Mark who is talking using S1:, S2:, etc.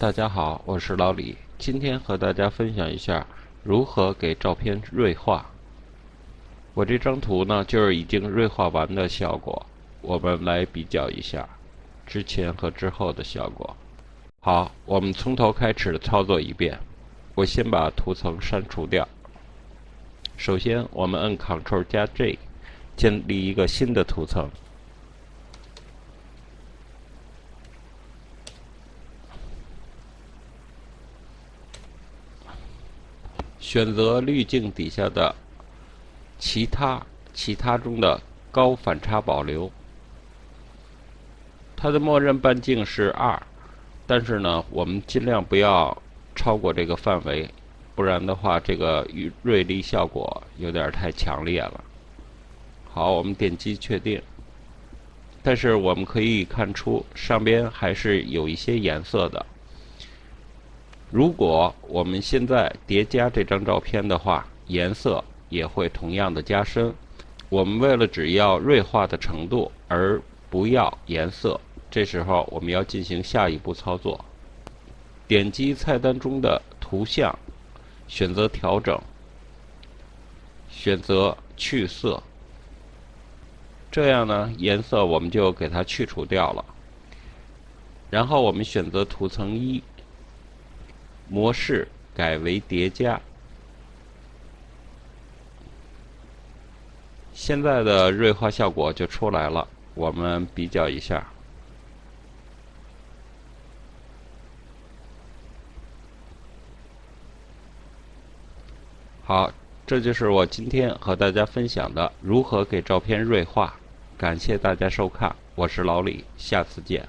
S1: 大家好，我是老李，今天和大家分享一下如何给照片锐化。我这张图呢，就是已经锐化完的效果，我们来比较一下之前和之后的效果。好，我们从头开始操作一遍。我先把图层删除掉。首先，我们按 Ctrl 加 J， 建立一个新的图层。选择滤镜底下的其他中的高反差保留，它的默认半径是2，但是呢，我们尽量不要超过这个范围，不然的话，这个锐利效果有点太强烈了。好，我们点击确定，但是我们可以看出上边还是有一些颜色的。如果我们现在叠加这张照片的话，颜色也会同样的加深。我们为了只要锐化的程度，而不要颜色，这时候我们要进行下一步操作。点击菜单中的图像，选择调整，选择去色。这样呢，颜色我们就给它去除掉了。然后我们选择图层1。模式改为叠加，现在的锐化效果就出来了，我们比较一下。好，这就是我今天和大家分享的如何给照片锐化。感谢大家收看，我是老李，下次见。